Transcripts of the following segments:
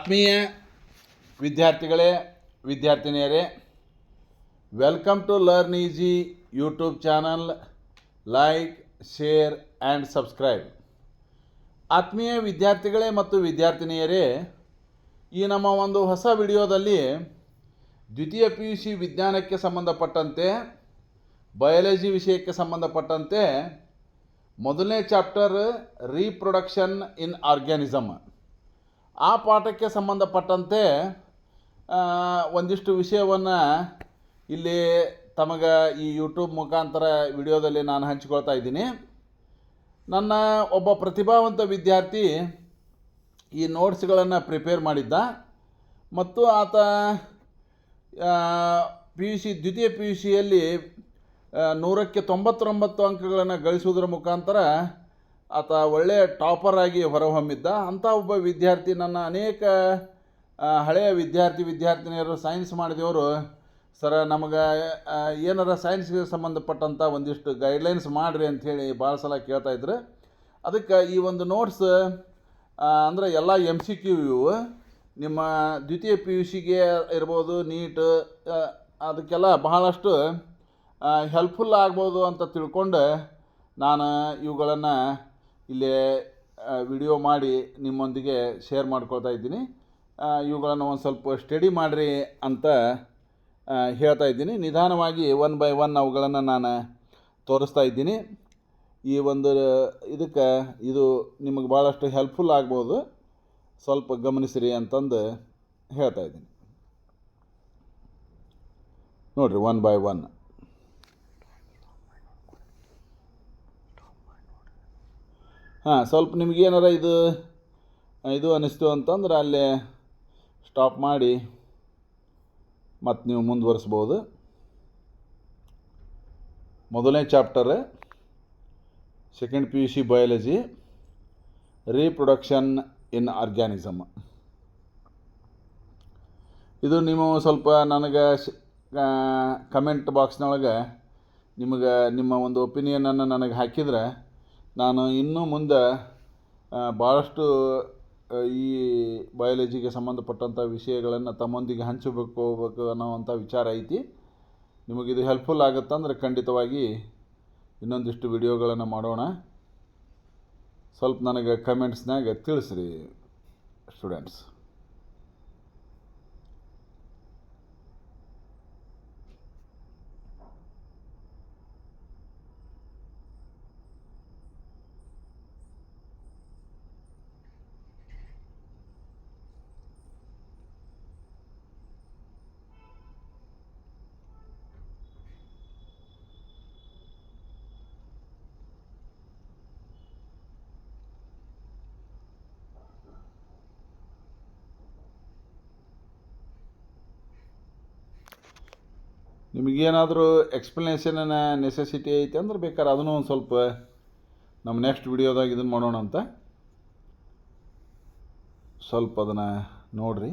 ಆತ್ಮೀಯ ವಿದ್ಯಾರ್ಥಿಗಳೇ, ವಿದ್ಯಾರ್ಥಿನಿಯರೇ, welcome to Learn Easy YouTube channel. Like, share and subscribe. ಆತ್ಮೀಯ ವಿದ್ಯಾರ್ಥಿಗಳೇ ಮತ್ತು ವಿದ್ಯಾರ್ಥಿನಿಯರೇ, ಈ ನಮ್ಮ ಒಂದು ಹೊಸ ವಿಡಿಯೋದಲ್ಲಿ ದ್ವಿತೀಯ PUC ವಿಜ್ಞಾನಕ್ಕೆ ಸಂಬಂಧಪಟ್ಟಂತೆ, ಬಯಾಲಜಿ ವಿಷಯಕ್ಕೆ ಸಂಬಂಧಪಟ್ಟಂತೆ ಮೊದಲನೇ ಚಾಪ್ಟರ್ ರೀಪ್ರೊಡಕ್ಷನ್ ಇನ್ ಆರ್ಗ್ಯಾನಿಸಮ್, ಆ ಪಾಠಕ್ಕೆ ಸಂಬಂಧಪಟ್ಟಂತೆ ಒಂದಿಷ್ಟು ವಿಷಯವನ್ನು ಇಲ್ಲಿ ತಮಗೆ ಈ ಯೂಟ್ಯೂಬ್ ಮುಖಾಂತರ ವಿಡಿಯೋದಲ್ಲಿ ನಾನು ಹಂಚಿಕೊಳ್ತಾ ಇದ್ದೀನಿ. ನನ್ನ ಒಬ್ಬ ಪ್ರತಿಭಾವಂತ ವಿದ್ಯಾರ್ಥಿ ಈ ನೋಟ್ಸ್ಗಳನ್ನು ಪ್ರಿಪೇರ್ ಮಾಡಿದ್ದ ಮತ್ತು ಆತ ದ್ವಿತೀಯ PUCಯಲ್ಲಿ 100ಕ್ಕೆ 99 ಅಂಕಗಳನ್ನು ಗಳಿಸುವುದರ ಮುಖಾಂತರ ಆತ ಒಳ್ಳೆಯ ಟಾಪರ್ ಆಗಿ ಹೊರಹೊಮ್ಮಿದ್ದ. ಅಂಥ ಒಬ್ಬ ವಿದ್ಯಾರ್ಥಿ, ನನ್ನ ಅನೇಕ ಹಳೆಯ ವಿದ್ಯಾರ್ಥಿನಿಯರು ಸೈನ್ಸ್ ಮಾಡಿದವರು, ಸರ ನಮಗೆ ಏನಾರ ಸೈನ್ಸ್ಗೆ ಸಂಬಂಧಪಟ್ಟಂಥ ಒಂದಿಷ್ಟು ಗೈಡ್ಲೈನ್ಸ್ ಮಾಡಿರಿ ಅಂಥೇಳಿ ಭಾಳ ಸಲ ಕೇಳ್ತಾಯಿದ್ರು. ಅದಕ್ಕೆ ಈ ಒಂದು ನೋಟ್ಸ್ ಅಂದರೆ ಎಲ್ಲ MCQ ಇವು ನಿಮ್ಮ ದ್ವಿತೀಯ PUCಗೆ ಇರ್ಬೋದು, ನೀಟ್, ಅದಕ್ಕೆಲ್ಲ ಬಹಳಷ್ಟು ಹೆಲ್ಪ್ಫುಲ್ ಆಗ್ಬೋದು ಅಂತ ತಿಳ್ಕೊಂಡು ನಾನು ಇವುಗಳನ್ನು ಇಲ್ಲಿ ವಿಡಿಯೋ ಮಾಡಿ ನಿಮ್ಮೊಂದಿಗೆ ಶೇರ್ ಮಾಡ್ಕೊಳ್ತಾ ಇದ್ದೀನಿ. ಇವುಗಳನ್ನು ಒಂದು ಸ್ವಲ್ಪ ಸ್ಟಡಿ ಮಾಡಿರಿ ಅಂತ ಹೇಳ್ತಾ ಇದ್ದೀನಿ. ನಿಧಾನವಾಗಿ 1 by 1 ಅವುಗಳನ್ನು ನಾನು ತೋರಿಸ್ತಾ ಇದ್ದೀನಿ. ಈ ಒಂದು ಇದಕ್ಕೆ ಇದು ನಿಮಗೆ ಭಾಳಷ್ಟು ಹೆಲ್ಪ್ಫುಲ್ ಆಗ್ಬೋದು, ಸ್ವಲ್ಪ ಗಮನಿಸಿರಿ ಅಂತಂದು ಹೇಳ್ತಾ ಇದ್ದೀನಿ. ನೋಡಿರಿ 1 by 1. ಸ್ವಲ್ಪ ನಿಮಗೇನಾರ ಇದು ಅನ್ನಿಸ್ತು ಅಂತಂದ್ರೆ ಅಲ್ಲೇ ಸ್ಟಾಪ್ ಮಾಡಿ ಮತ್ತು ನೀವು ಮುಂದುವರಿಸ್ಬೋದು. ಮೊದಲನೇ chapter second PUC biology, reproduction ಇನ್ ಆರ್ಗ್ಯಾನಿಸಮ್. ಇದು ನೀವು ಸ್ವಲ್ಪ ನನಗೆ ಕಮೆಂಟ್ ಬಾಕ್ಸ್ನೊಳಗೆ ನಿಮಗೆ ನಿಮ್ಮ ಒಂದು ಒಪಿನಿಯನನ್ನು ನನಗೆ ಹಾಕಿದರೆ ನಾನು ಇನ್ನೂ ಮುಂದೆ ಭಾಳಷ್ಟು ಈ ಬಯಾಲಜಿಗೆ ಸಂಬಂಧಪಟ್ಟಂಥ ವಿಷಯಗಳನ್ನು ತಮ್ಮೊಂದಿಗೆ ಹೋಗಬೇಕು ಅನ್ನೋವಂಥ ವಿಚಾರ ಐತಿ. ನಿಮಗಿದು ಹೆಲ್ಪ್ಫುಲ್ ಆಗುತ್ತಂದ್ರೆ ಖಂಡಿತವಾಗಿ ಇನ್ನೊಂದಿಷ್ಟು ವಿಡಿಯೋಗಳನ್ನು ಮಾಡೋಣ. ಸ್ವಲ್ಪ ನನಗೆ ಕಮೆಂಟ್ಸ್ನಾಗ ತಿಳಿಸ್ರಿ ಸ್ಟೂಡೆಂಟ್ಸ್. ನಿಮಗೇನಾದರೂ ಎಕ್ಸ್ಪ್ಲನೇಷನ್ನ ನೆಸೆಸಿಟಿ ಐತೆ ಅಂದ್ರೆ ಬೇಕಾದ್ರೆ ಅದನ್ನು ಒಂದು ಸ್ವಲ್ಪ ನಮ್ಮ ನೆಕ್ಸ್ಟ್ ವಿಡಿಯೋದಾಗ ಇದನ್ನು ಮಾಡೋಣ ಅಂತ. ಸ್ವಲ್ಪ ಅದನ್ನು ನೋಡಿರಿ.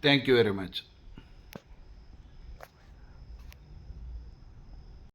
Thank you very much.